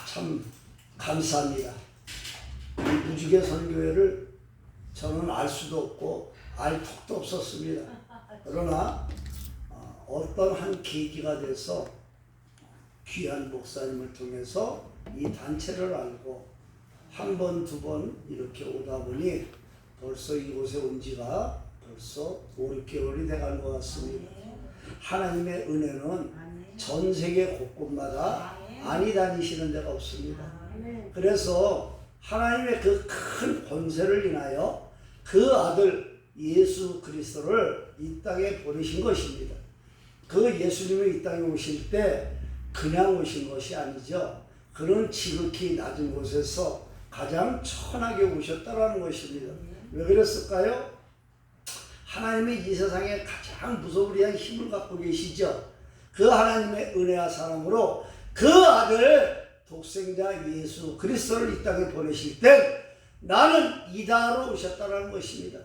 참 감사합니다. 이 무지개 선교회를 저는 알 수도 없고 알 턱도 없었습니다. 그러나 어떤 한 계기가 돼서 귀한 목사님을 통해서 이 단체를 알고 한 번, 두 번 이렇게 오다 보니 벌써 이곳에 온 지가 벌써 5, 6개월이 돼가는 것 같습니다. 하나님의 은혜는 전 세계 곳곳마다 안이 다니시는 데가 없습니다. 그래서 하나님의 그 큰 권세를 인하여 그 아들 예수 그리스도를 이 땅에 보내신 것입니다. 그 예수님이 이 땅에 오실 때 그냥 오신 것이 아니죠. 그는 지극히 낮은 곳에서 가장 천하게 오셨다라는 것입니다. 왜 그랬을까요? 하나님이 이 세상에 가장 무소불위한 힘을 갖고 계시죠. 그 하나님의 은혜와 사랑으로 그 아들 독생자 예수 그리스도를 이 땅에 보내실 때 나는 이다로 오셨다는 것입니다.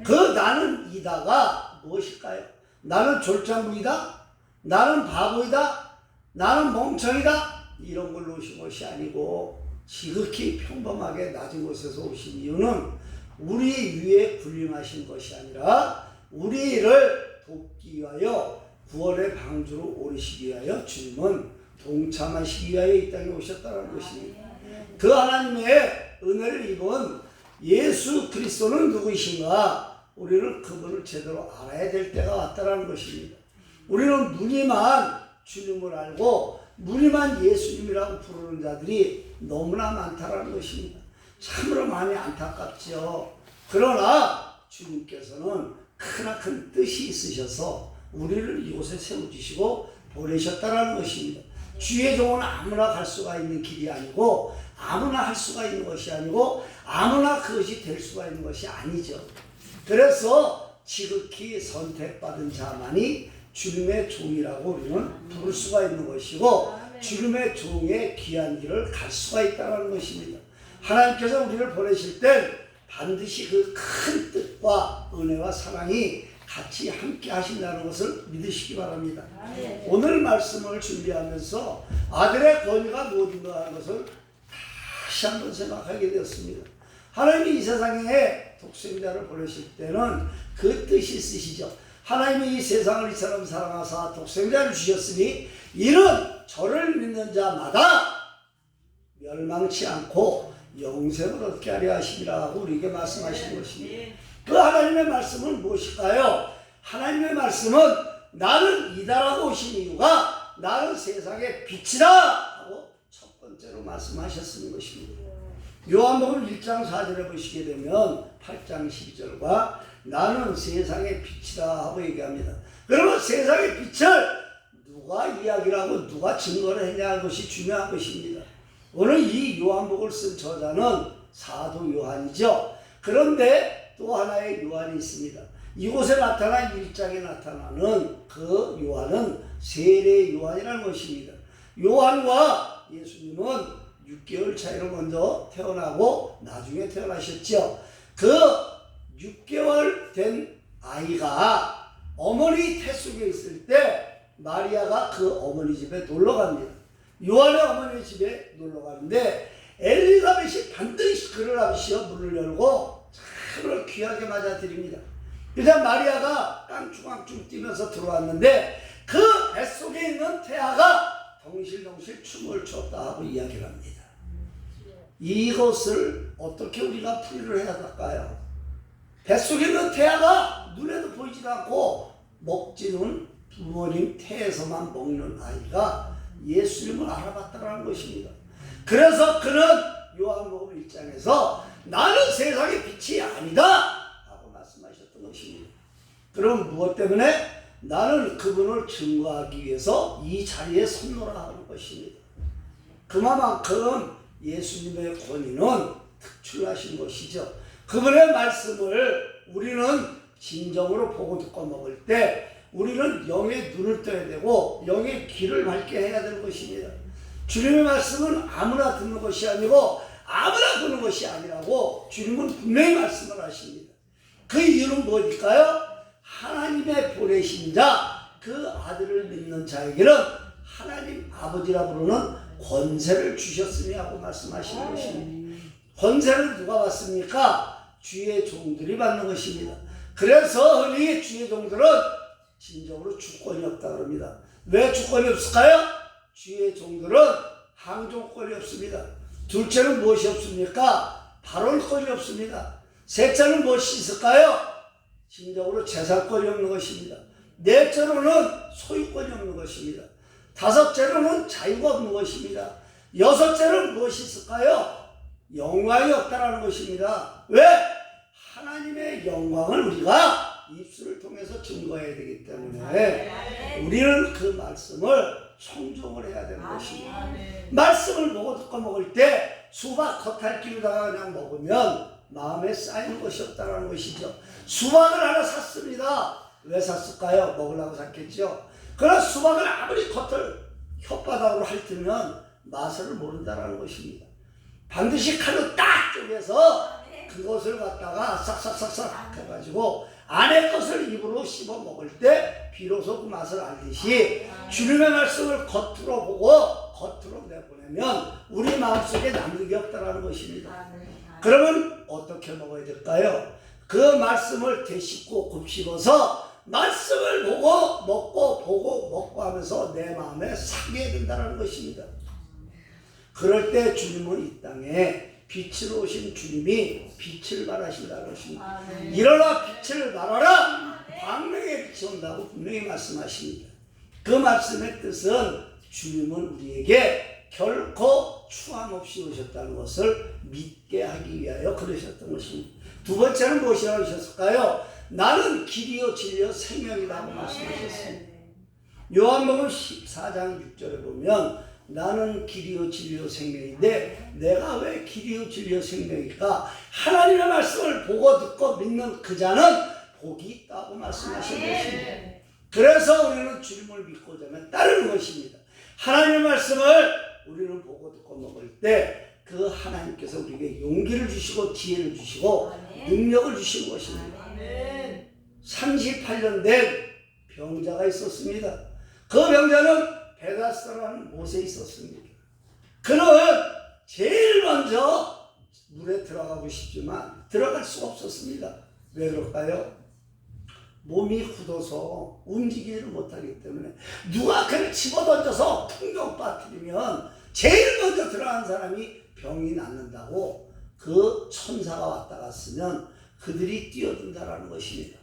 그 나는 이다가 무엇일까요? 나는 졸장부이다? 나는 바보이다? 나는 멍청이다? 이런 걸로 오신 것이 아니고 지극히 평범하게 낮은 곳에서 오신 이유는 우리 위에 군림하신 것이 아니라 우리를 돕기 위하여 구원의 방주로 오르시기 위하여 주님은 동참하시기 위하여 이 땅에 오셨다는 것입니다. 그 하나님의 은혜를 입은 예수 그리스도는 누구이신가? 우리는 그분을 제대로 알아야 될 때가 왔다는 것입니다. 우리는 무늬만 주님을 알고 무늬만 예수님이라고 부르는 자들이 너무나 많다는 것입니다. 참으로 많이 안타깝죠. 그러나 주님께서는 크나큰 뜻이 있으셔서 우리를 이곳에 세워주시고 보내셨다는 것입니다. 주의 종은 아무나 갈 수가 있는 길이 아니고 아무나 할 수가 있는 것이 아니고 아무나 그것이 될 수가 있는 것이 아니죠. 그래서 지극히 선택받은 자만이 주님의 종이라고 우리는 부를 수가 있는 것이고 주님의 종의 귀한 길을 갈 수가 있다는 것입니다. 하나님께서 우리를 보내실 때 반드시 그 큰 뜻과 은혜와 사랑이 같이 함께 하신다는 것을 믿으시기 바랍니다. 오늘 말씀을 준비하면서 아들의 권위가 무엇인가 하는 것을 다시 한번 생각하게 되었습니다. 하나님이 이 세상에 독생자를 보내실 때는 그 뜻이 있으시죠. 하나님이 이 세상을 이처럼 사랑하사 독생자를 주셨으니 이는 저를 믿는 자마다 멸망치 않고 영생을 얻게 하려 하시리라고 우리에게 말씀하신 것입니다. 그 하나님의 말씀은 무엇일까요? 하나님의 말씀은 나는 이다라고 오신 이유가 나는 세상의 빛이다 하고 첫 번째로 말씀하셨는 것입니다. 요한복음 1장 4절에 보시게 되면 8장 12절과 나는 세상의 빛이다 하고 얘기합니다. 그러면 세상의 빛을 누가 이야기를 하고 누가 증거를 했냐 하는 것이 중요한 것입니다. 오늘 이 요한복음을 쓴 저자는 사도 요한이죠. 그런데 또 하나의 요한이 있습니다. 이곳에 나타난 1장에 나타나는 그 요한은 세례 요한이라는 것입니다. 요한과 예수님은 6개월 차이로 먼저 태어나고 나중에 태어나셨죠. 그 6개월 된 아이가 어머니 태 속에 있을 때 마리아가 그 어머니 집에 놀러 갑니다. 요한의 어머니 집에 놀러 가는데 엘리사벳이 반드시 그를 앞시어 문을 열고 참으로 귀하게 맞아드립니다. 그래서 마리아가 깡충깡충 뛰면서 들어왔는데 그 뱃속에 있는 태아가 덩실덩실 춤을 췄다 하고 이야기를 합니다. 이것을 어떻게 우리가 풀이를 해야 할까요? 뱃속에 있는 태아가 눈에도 보이지도 않고 먹지는 부모님 태에서만 먹는 아이가 예수님을 알아봤다는 것입니다. 그래서 그는 요한복음 1장에서 나는 세상의 빛이 아니다 하고 말씀하셨던 것입니다. 그럼 무엇 때문에? 나는 그분을 증거하기 위해서 이 자리에 섰노라 하는 것입니다. 그만큼 예수님의 권위는 특출나신 것이죠. 그분의 말씀을 우리는 진정으로 보고 듣고 먹을 때 우리는 영의 눈을 떠야 되고 영의 귀를 밝게 해야 되는 것입니다. 주님의 말씀은 아무나 듣는 것이 아니고 아무나 보는 것이 아니라고 주님은 분명히 말씀을 하십니다. 그 이유는 무엇일까요? 하나님의 보내신 자, 그 아들을 믿는 자에게는 하나님 아버지라 부르는 권세를 주셨으니 하고 말씀하시는 것입니다. 권세를 누가 받습니까? 주의 종들이 받는 것입니다. 그래서 흔히 주의 종들은 진정으로 주권이 없다 그럽니다. 왜 주권이 없을까요? 주의 종들은 항종권이 없습니다. 둘째는 무엇이 없습니까? 발언권이 없습니다. 셋째는 무엇이 있을까요? 진정으로 재산권이 없는 것입니다. 넷째로는 소유권이 없는 것입니다. 다섯째로는 자유가 없는 것입니다. 여섯째는 무엇이 있을까요? 영광이 없다라는 것입니다. 왜? 하나님의 영광을 우리가 입술을 통해서 증거해야 되기 때문에 우리는 그 말씀을 청종을 해야 되는 것입니다. 말씀을 보고 듣고 먹을 때 수박 겉핥기로다가 그냥 먹으면 마음에 쌓이는 것이 없다는 것이죠. 수박을 하나 샀습니다. 왜 샀을까요? 먹으려고 샀겠죠. 그러나 수박을 아무리 겉을 혓바닥으로 핥으면 맛을 모른다는 것입니다. 반드시 칼로 딱 쪼개서 그것을 갖다가 싹싹싹싹 해가지고 안에 것을 입으로 씹어 먹을 때 비로소 그 맛을 알듯이 주님의 말씀을 겉으로 보고 겉으로 내보내면 우리 마음속에 남는 게 없다는 것입니다. 그러면 어떻게 먹어야 될까요? 그 말씀을 되씹고 곱씹어서 말씀을 보고 먹고 보고 먹고 하면서 내 마음에 사게 된다는 것입니다. 그럴 때 주님은 이 땅에 빛으로 오신 주님이 빛을 발하신다는 것입니다. 일어나 빛을 발하라, 광명의 빛이 온다고 분명히 말씀하십니다. 그 말씀의 뜻은 주님은 우리에게 결코 추함 없이 오셨다는 것을 믿게 하기 위하여 그러셨던 것입니다. 두 번째는 무엇이라고 하셨을까요? 나는 길이요 진리요 생명이라고 말씀하셨습니다. 요한복음 14장 6절에 보면 나는 길이요 진리요 생명인데 내가 왜 길이요 진리요 생명일까? 하나님의 말씀을 보고 듣고 믿는 그 자는 복이 있다고 말씀하신 것입니다. 그래서 우리는 주님을 믿고자 하면 따르는 것입니다. 하나님의 말씀을 우리는 보고 듣고 먹을 때 그 하나님께서 우리에게 용기를 주시고 지혜를 주시고 능력을 주시는 것입니다. 38년 된 병자가 있었습니다. 그 병자는 베다스다라는 못에 있었습니다. 그는 제일 먼저 물에 들어가고 싶지만 들어갈 수가 없었습니다. 왜 그럴까요? 몸이 굳어서 움직이지를 못하기 때문에 누가 그를 집어던져서 풍경 빠뜨리면 제일 먼저 들어간 사람이 병이 낫는다고 그 천사가 왔다 갔으면 그들이 뛰어든다라는 것입니다.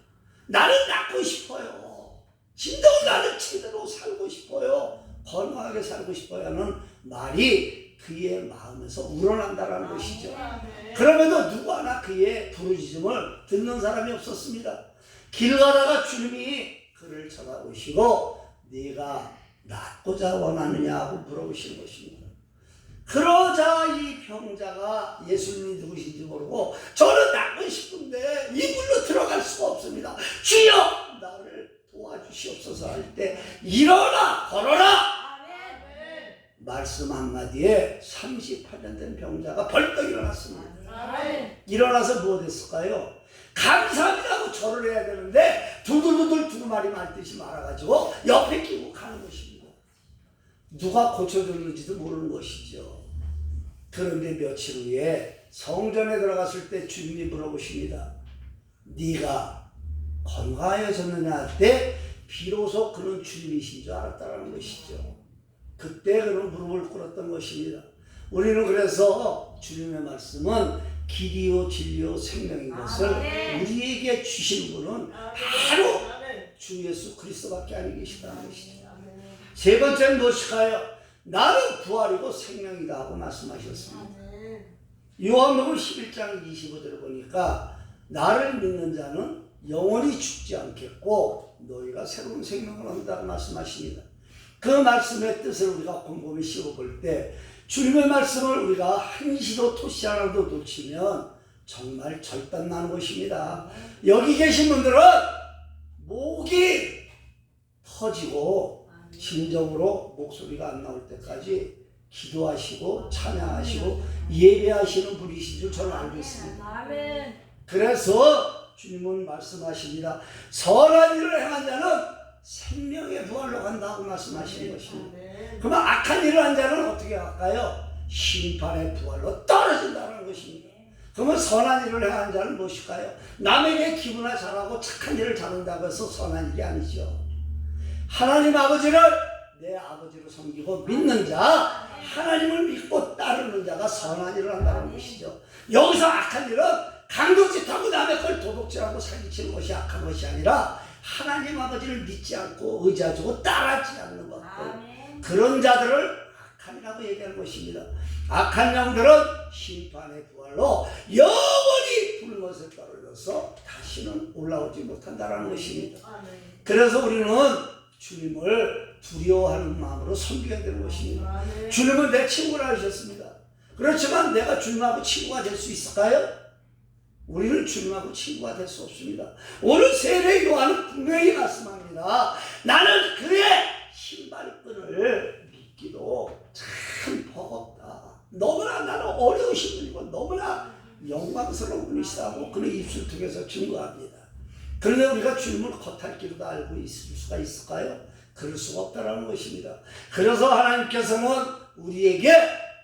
나는 낫고 싶어요. 진정으로 나는 제대로 살고 싶어요. 건강하게 살고 싶어요 하는 말이 그의 마음에서 우러난다라는 것이죠. 그럼에도 누구 하나 그의 부르짖음을 듣는 사람이 없었습니다. 길 가다가 주님이 그를 쳐다보시고 네가 낫고자 원하느냐 하고 물어보시는 것입니다. 그러자 이 병자가 예수님이 누구신지 모르고 저는 낫고 싶은데 이 물로 들어갈 수가 없습니다. 주여 나를 도와주시옵소서 할 때 일어나 걸어라 말씀 한마디에 38년 된 병자가 벌떡 일어났습니다. 일어나서 무엇 했을까요? 감사합니다고 절을 해야 되는데 두들두들 두루마리 말듯이 말아가지고 옆에 끼고 가는 것입니다. 누가 고쳐줬는지도 모르는 것이죠. 그런데 며칠 후에 성전에 들어갔을 때 주님이 물어보십니다. 네가 건강해졌느냐 할 때 비로소 그는 주님이신 줄 알았다는 것이죠. 그때 그는 무릎을 꿇었던 것입니다. 우리는 그래서 주님의 말씀은 길이요 진리요 생명인 것을 우리에게 주신 분은 바로 주 예수 그리스도밖에 아니 계시다는 것이죠. 세 번째는 무엇일까요? 나는 부활이고 생명이다 하고 말씀하셨습니다. 요한복음 11장 25절을 보니까 나를 믿는 자는 영원히 죽지 않겠고 너희가 새로운 생명을 얻는다고 말씀하십니다. 그 말씀의 뜻을 우리가 곰곰이 씹어볼 때 주님의 말씀을 우리가 한시도 토시 하나도 놓치면 정말 절단나는 것입니다. 여기 계신 분들은 목이 터지고 진정으로 목소리가 안 나올 때까지 기도하시고 찬양하시고 예배하시는 분이신 줄 저는 알고 있습니다. 그래서 주님은 말씀하십니다. 선한 일을 행한 자는 생명의 부활로 간다고 말씀하시는 것입니다. 아멘. 그러면 악한 일을 한 자는 어떻게 할까요? 심판의 부활로 떨어진다는 것입니다. 그러면 선한 일을 행한 자는 무엇일까요? 남에게 기부나 잘하고 착한 일을 잘한다고 해서 선한 일이 아니죠. 하나님 아버지를 내 아버지로 섬기고 믿는 자, 하나님을 믿고 따르는 자가 선한 일을 한다는 것이죠. 여기서 악한 일은 강도짓하고 남의 걸 도둑질하고 사기치는 것이 악한 것이 아니라 하나님 아버지를 믿지 않고 의지하고 따르지 않는 것들, 그런 자들을 악한이라고 얘기하는 것입니다. 악한 영들은 심판의 부활로 영원히 불못에 떨어져서 다시는 올라오지 못한다는 것입니다. 그래서 우리는 주님을 두려워하는 마음으로 섬겨야 되는 것입니다. 주님은 내 친구라 하셨습니다. 그렇지만 내가 주님하고 친구가 될 수 있을까요? 우리는 주님하고 친구가 될 수 없습니다. 오늘 세례 요한은 분명히 말씀합니다. 나는 그의 신발끈을 믿기도 참 버겁다. 너무나 나는 어려우신 분이고 너무나 영광스러운 분이시다고 그는 입술 통해서 증거합니다. 그런데 우리가 주님을 겉핥기로도 알고 있을 수가 있을까요? 그럴 수가 없다는 것입니다. 그래서 하나님께서는 우리에게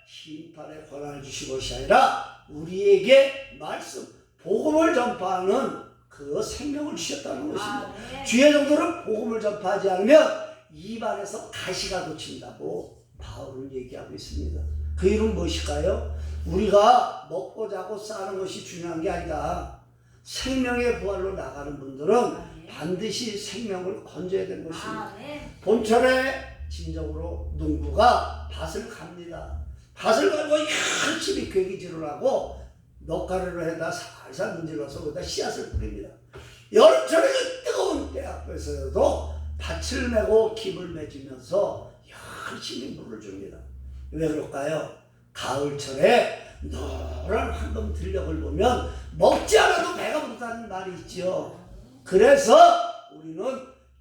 심판의 권한을 주신 것이 아니라 우리에게 말씀, 복음을 전파하는 그 생명을 주셨다는 것입니다. 주의 종들은 복음을 전파하지 않으면 입안에서 가시가 돋친다고 바울은 얘기하고 있습니다. 그 이유는 무엇일까요? 우리가 먹고 자고 싸는 것이 중요한 게 아니다. 생명의 부활로 나가는 분들은 반드시 생명을 건져야 되는 것입니다. 봄철에 진정으로 농부가 밭을 갑니다. 밭을 갈고 열심히 괴기질을 하고 넉가루를 해다 살살 문질러서 거기다 씨앗을 뿌립니다. 여름철에 그 뜨거운 때 앞에서도 밭을 메고 김을 맺으면서 열심히 물을 줍니다. 왜 그럴까요? 가을철에 노란 황금 들녘을 보면 먹지 않아도 배가 부르다는 말이 있죠. 그래서 우리는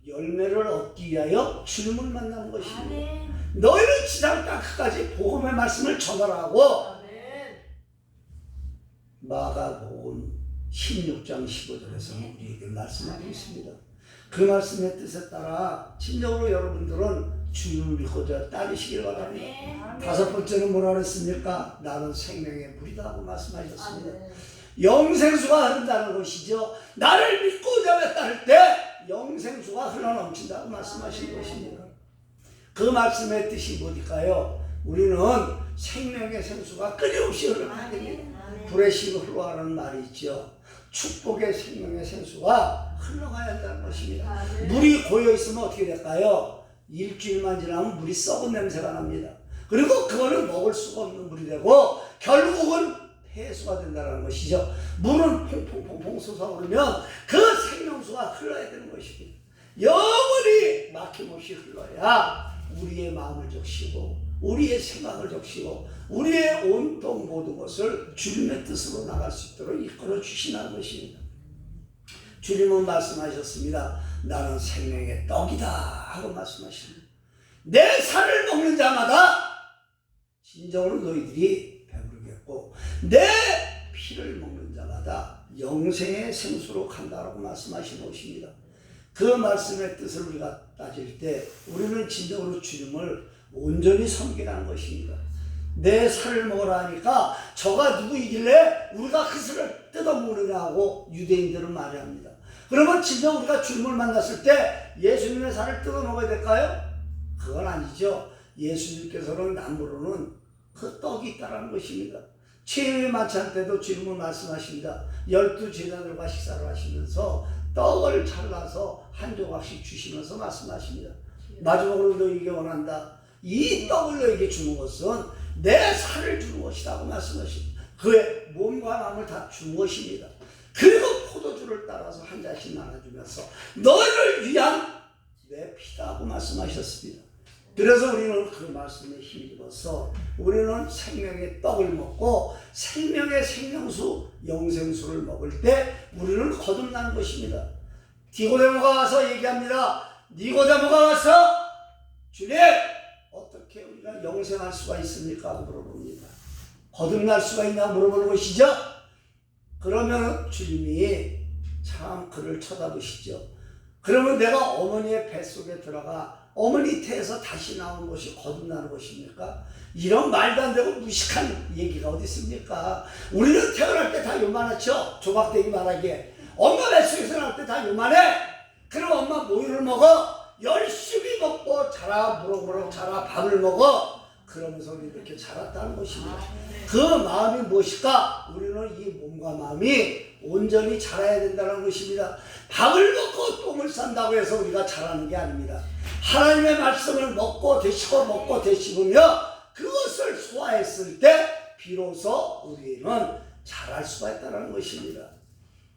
열매를 얻기 위하여 주님을 만나는 것입니다. 너희는 지상 땅끝까지 복음의 말씀을 전하라고 마가복음 16장 15절에서 우리에게 말씀하고 있습니다. 그 말씀의 뜻에 따라 진정으로 여러분들은 주님을 믿고자 따르시길 바랍니다. 다섯 번째는 뭐라 그랬습니까? 나는 생명의 물이다 하고 말씀하셨습니다. 영생수가 흐른다는 것이죠. 나를 믿고자 따를 때 영생수가 흘러넘친다고 말씀하신 것입니다. 그 말씀의 뜻이 뭐일까요? 우리는 생명의 생수가 끊임없이 흘러가야 됩니다. 불의 씨로 흘러가는 말이 있죠. 축복의 생명의 생수가 흘러가야 한다는 것입니다. 물이 고여있으면 어떻게 될까요? 일주일만 지나면 물이 썩은 냄새가 납니다. 그리고 그거는 먹을 수가 없는 물이 되고 결국은 폐수가 된다는 것이죠. 물은 퐁퐁퐁퐁 솟아오르면 그 생명수가 흘러야 되는 것입니다. 영원히 막힘없이 흘러야 우리의 마음을 적시고 우리의 생각을 적시고 우리의 온통 모든 것을 주님의 뜻으로 나갈 수 있도록 이끌어 주시는 것입니다. 주님은 말씀하셨습니다. 나는 생명의 떡이다 하고 말씀하십니다. 내 살을 먹는 자마다 진정으로 너희들이 배부르겠고 내 피를 먹는 자마다 영생의 생수로 간다라고 말씀하신 것입니다. 그 말씀의 뜻을 우리가 따질 때 우리는 진정으로 주님을 온전히 섬기라는 것입니다. 내 살을 먹으라 하니까 저가 누구이길래 우리가 그 살을 뜯어먹느냐 하고 유대인들은 말합니다. 그러면 진정 우리가 주님을 만났을 때 예수님의 살을 뜯어먹어야 될까요? 그건 아니죠. 예수님께서는 남부로는 그 떡이 있다는 것입니다. 최후의 만찬 때도 주님은 말씀하십니다. 12 제자들과 식사를 하시면서 떡을 잘라서 한 조각씩 주시면서 말씀하십니다. 마지막으로 너희에게 원한다. 이 떡을 너희에게 주는 것은 내 살을 주는 것이라고 말씀하십니다. 그의 몸과 마음을 다 준 것입니다. 그리고 포도주를 따라서 한 잔씩 나눠주면서 너희를 위한 내 피다고 말씀하셨습니다. 그래서 우리는 그 말씀에 힘입어서 우리는 생명의 떡을 먹고 생명의 생명수, 영생수를 먹을 때 우리는 거듭나는 것입니다. 니고데모가 와서 얘기합니다. 니고데모가 와서 주님 어떻게 우리가 영생할 수가 있습니까? 물어봅니다. 거듭날 수가 있냐 물어보는 것이죠. 그러면 주님이 참 그를 쳐다보시죠. 그러면 내가 어머니의 뱃속에 들어가 어머니 태에서 다시 나오는 것이 거듭나는 것입니까? 이런 말도 안 되고 무식한 얘기가 어디 있습니까? 우리는 태어날 때 다 요만하죠? 조박대기 말하기에. 엄마 뱃속에서 나올 때 다 요만해. 그럼 엄마 모유를 먹어. 열심히 먹고 자라, 무럭무럭 자라, 밥을 먹어. 그러면서 우리 이렇게 자랐다는 것입니다. 그 마음이 무엇일까? 우리는 이 몸과 마음이 온전히 자라야 된다는 것입니다. 밥을 먹고 똥을 싼다고 해서 우리가 자라는 게 아닙니다. 하나님의 말씀을 먹고 되씹으며 그것을 소화했을 때 비로소 우리는 자랄 수가 있다는 것입니다.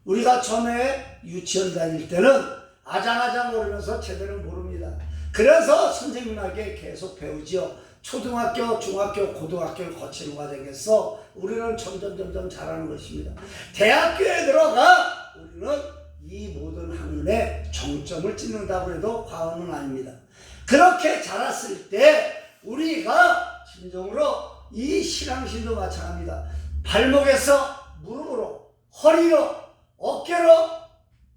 우리가 처음에 유치원 다닐 때는 아장아장 모르면서 제대로 모릅니다. 그래서 선생님에게 계속 배우지요. 초등학교, 중학교, 고등학교를 거치는 과정에서 우리는 점점 자라는 것입니다. 대학교에 들어가 우리는 이 모든 학문에 정점을 찍는다고 해도 과언은 아닙니다. 그렇게 자랐을 때 우리가 진정으로 이 신앙심도 마찬가지입니다. 발목에서 무릎으로, 허리로, 어깨로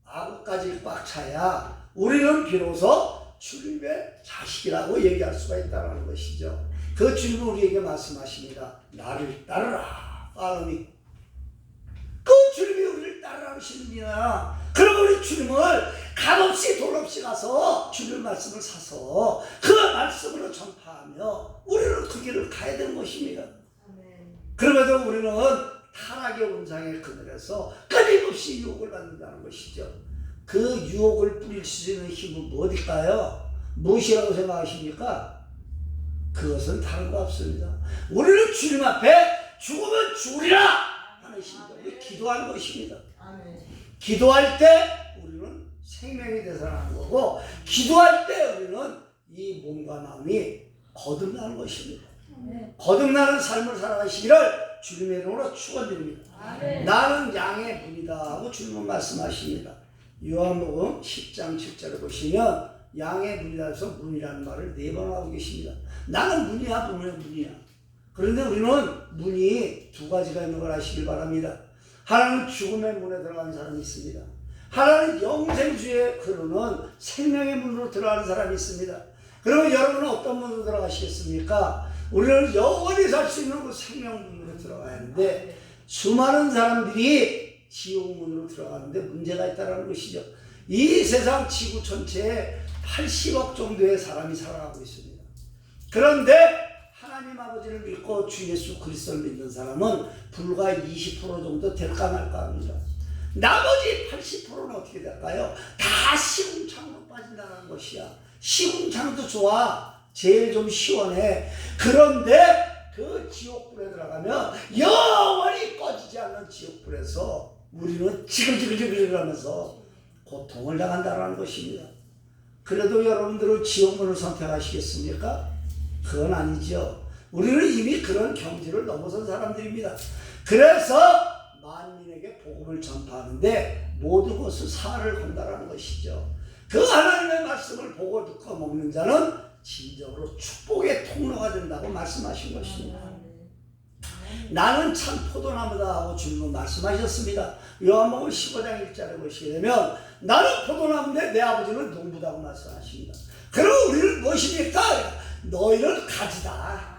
아구까지 꽉 차야 우리는 비로소 주님의 자식이라고 얘기할 수가 있다는 것이죠. 그 주님은 우리에게 말씀하십니다. 나를 따르라. 팔로미. 그 주님이 우리를 따르라 하십니다. 그럼 우리 주님을 값없이 돈 없이 가서 주님 말씀을 사서 그 말씀으로 전파하며 우리는 그 길을 가야 되는 것입니다. 그럼에도 우리는 타락의 온상의 그늘에서 끊임없이 유혹을 받는다는 것이죠. 그 유혹을 뿌릴 수 있는 힘은 무엇일까요? 무엇이라고 생각하십니까? 그것은 다른 거 없습니다. 우리는 주님 앞에 죽으면 죽으리라 하는 심정, 우리 기도하는 것입니다. 기도할 때 우리는 생명이 되살아나는 거고, 기도할 때 우리는 이 몸과 마음이 거듭나는 것입니다. 거듭나는 삶을 살아가시기를 주님의 이름으로 축원드립니다. 나는 양의 문이다 하고 주님은 말씀하십니다. 요한복음 10장 7절에 보시면 양의 문이라 해서 문이라는 말을 4번 하고 계십니다. 나는 문이야, 문이야. 그런데 우리는 문이 두 가지가 있는 걸 아시길 바랍니다. 하나는 죽음의 문에 들어가는 사람이 있습니다. 하나는 영생주에 흐르는 생명의 문으로 들어가는 사람이 있습니다. 그러면 여러분은 어떤 문으로 들어가시겠습니까? 우리는 영원히 살 수 있는 그 생명문으로 들어가야 하는데 수많은 사람들이 지옥문으로 들어가는데 문제가 있다는 것이죠. 이 세상 지구 전체에 80억 정도의 사람이 살아가고 있습니다. 그런데 하나님 아버지를 믿고 주 예수 그리스도를 믿는 사람은 불과 20% 정도 될까 말까 합니다. 나머지 80%는 어떻게 될까요? 다 시궁창으로 빠진다는 것이야. 시궁창도 좋아. 제일 좀 시원해. 그런데 그 지옥불에 들어가면 영원히 꺼지지 않는 지옥불에서 우리는 지글지글 하면서 고통을 당한다는 것입니다. 그래도 여러분들은 지옥문을 선택하시겠습니까? 그건 아니죠. 우리는 이미 그런 경지를 넘어선 사람들입니다. 그래서 만민에게 복음을 전파하는데 모든 것을 사활을 건다라는 것이죠. 그 하나님의 말씀을 보고 듣고 먹는 자는 진정으로 축복의 통로가 된다고 말씀하신 것입니다. 나는 참 포도나무다 하고 주님은 말씀하셨습니다. 요한복음 15장 1절에 보시게 되면 나는 포도나무인데 내 아버지는 농부다고 말씀하십니다. 그럼 우리는 무엇입니까? 너희는 가지다.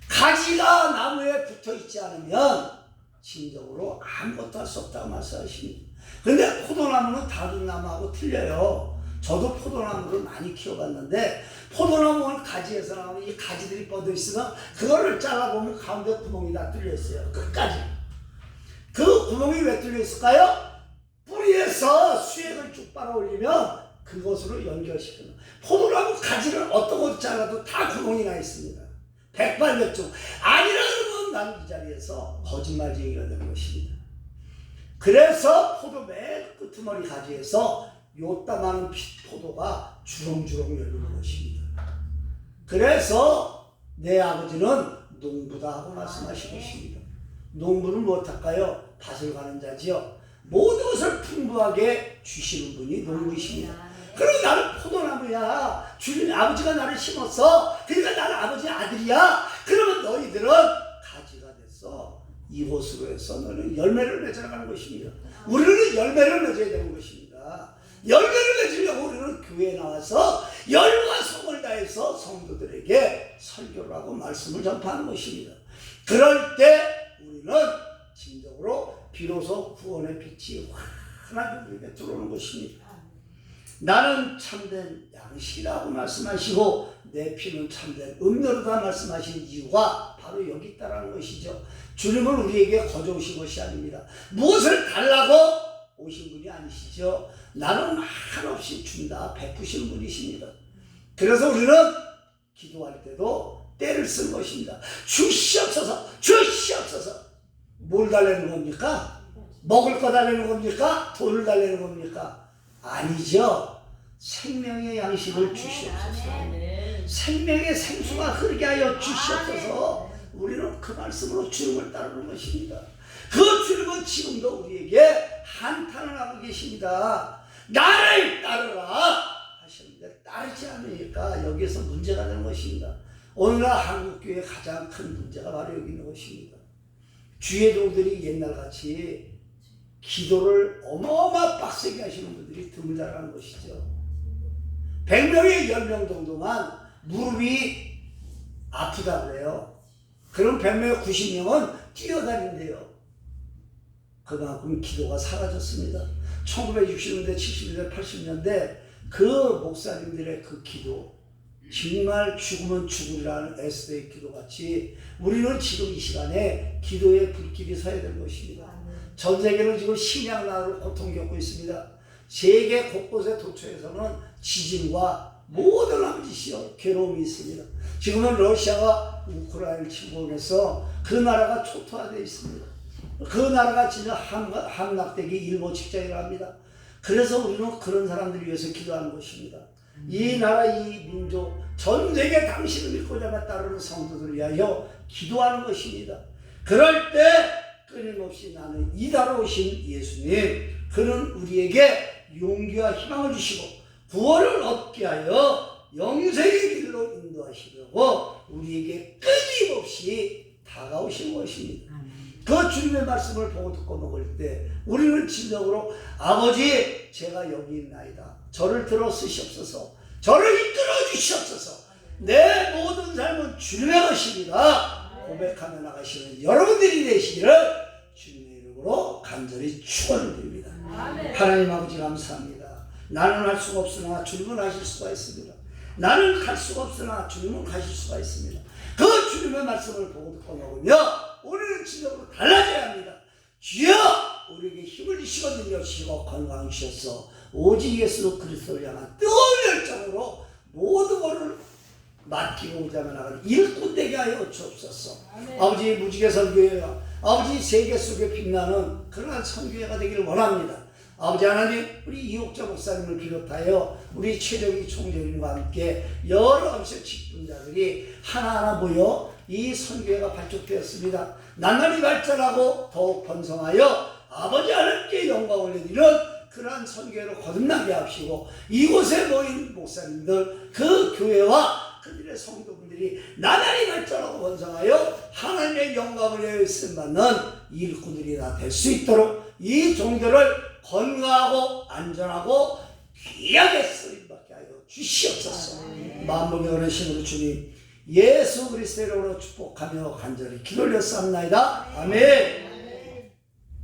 가지가 나무에 붙어있지 않으면 진정으로 아무것도 할 수 없다고 말씀하십니다. 근데 포도나무는 다른 나무하고 틀려요. 저도 포도나무를 많이 키워봤는데 포도나무는 가지에서 나오는 이 가지들이 뻗어 있으면 그거를 잘라보면 가운데 구멍이 다 뚫려 있어요. 끝까지. 그 구멍이 왜 뚫려 있을까요? 뿌리에서 수액을 쭉 빨아올리면 그것으로 연결시키는. 포도나무 가지를 어떤 곳 잘라도 다 구멍이 나 있습니다. 백발백중. 아니라 그러면 난 이 자리에서 거짓말쟁이가 되는 것입니다. 그래서 포도 맨 끄트머리 가지에서 요따마는 포도가 주렁주렁 열리는 것입니다. 그래서 내 아버지는 농부다 하고 말씀하신 것입니다. 농부는 무엇할까요? 밭을 가는 자지요. 모든 것을 풍부하게 주시는 분이 농부이십니다. 그리고 나는 포도나무야. 주님 아버지가 나를 심었어. 그러니까 나는 아버지 아들이야. 그러면 너희들은 가지가 됐어. 이곳으로 해서 너는 열매를 맺어나가는 것입니다. 우리는 열매를 맺어야 되는 것입니다. 열매를 맺으려고 우리는 교회에 나와서 열과 성을 다해서 성도들에게 설교를 하고 말씀을 전파하는 것입니다. 그럴 때 우리는 진정으로 비로소 구원의 빛이 환하게 우리에게 들어오는 것입니다. 나는 참된 양식이라고 말씀하시고 내 피는 참된 음료로다 말씀하신 이유가 바로 여기 있다는 것이죠. 주님은 우리에게 거저오신 것이 아닙니다. 무엇을 달라고 오신 분이 아니시죠. 나는 한없이 준다 베푸시는 분이십니다. 그래서 우리는 기도할 때도 때를 쓴 것입니다. 주시옵소서, 주시옵소서. 뭘 달라는 겁니까? 먹을 거 달라는 겁니까? 돈을 달라는 겁니까? 아니죠. 생명의 양식을 주시옵소서. 생명의 생수가 흐르게 하여 주시옵소서. 우리는 그 말씀으로 주님을 따르는 것입니다. 그 주님은 지금도 우리에게 한탄을 하고 계십니다. 나를 따르라 하셨는데 따르지 않으니까 여기에서 문제가 되는 것입니다. 오늘날 한국교회의 가장 큰 문제가 바로 여기 있는 것입니다. 주의 종들이 옛날같이 기도를 어마어마 빡세게 하시는 분들이 드물다라는 것이죠. 100명에 10명 정도만 무릎이 아프다 그래요. 그럼 100명에 90명은 뛰어다닌대요. 그만큼 기도가 사라졌습니다. 1960년대, 70년대, 80년대 그 목사님들의 그 기도, 정말 죽으면 죽으리라는 에스더의 기도같이 우리는 지금 이 시간에 기도의 불길이 서야 되는 것입니다. 전 세계는 지금 식량난으로 고통 겪고 있습니다. 세계 곳곳의 도처에서는 지진과 모든 암짓이요 괴로움이 있습니다. 지금은 러시아가 우크라이나를 침공해서 그 나라가 초토화되어 있습니다. 그 나라가 진짜 함락되기 일보 직전이랍니다. 그래서 우리는 그런 사람들을 위해서 기도하는 것입니다. 이 나라, 이 민족, 전 세계 당신을 믿고자 따르는 성도들을 위하여 기도하는 것입니다. 그럴 때 끊임없이 나는 이다로 오신 예수님, 그는 우리에게 용기와 희망을 주시고 구원을 얻게 하여 영생의 길로 인도하시려고 우리에게 끊임없이 다가오신 것입니다. 그 주님의 말씀을 보고 듣고 먹을 때 우리는 진정으로 아버지 제가 여기 있나이다. 저를 들어 쓰시옵소서. 저를 이끌어 주시옵소서. 내 모든 삶은 주님의 것입니다. 고백하며 나가시는 여러분들이 되시기를 주님의 이름으로 간절히 축원드립니다. 하나님 아버지 감사합니다. 나는 할 수가 없으나 주님은 하실 수가 있습니다. 나는 갈 수가 없으나 주님은 가실 수가 있습니다. 그 주님의 말씀을 보고 듣고 먹으며 우리는 진정으로 달라져야 합니다. 주여 우리에게 힘을 주시고 능력 주시고 건강 주셔서 오직 예수 그리스도를 향한 뜨거운 열정으로 모든 것을 맡기고자 나가는 일꾼 되게 하여 주옵소서. 아버지 무지개 선교회가 아버지 세계 속에 빛나는 그러한 선교회가 되기를 원합니다. 아버지 하나님 우리 이옥자 목사님을 비롯하여 우리 최정희 총재님과 함께 여러 암시 직분자들이 하나하나 모여 이 선교회가 발족되었습니다. 나날이 발전하고 더욱 번성하여 아버지 하나님께 영광 올려드리는 그러한 선교회로 거듭나게 하시고 이곳에 모인 목사님들 그 교회와 그들의 성도분들이 나날이 발전하고 번성하여 하나님의 영광을 쓰임받는 일꾼들이 다 될 수 있도록 이 종교를 건강하고 안전하고 귀하게 쓰임받게 하여 주시옵소서. 만복의 어르신으로 주님 예수 그리스도의 이름으로 축복하며 간절히 기도 올렸사옵나이다. 아멘.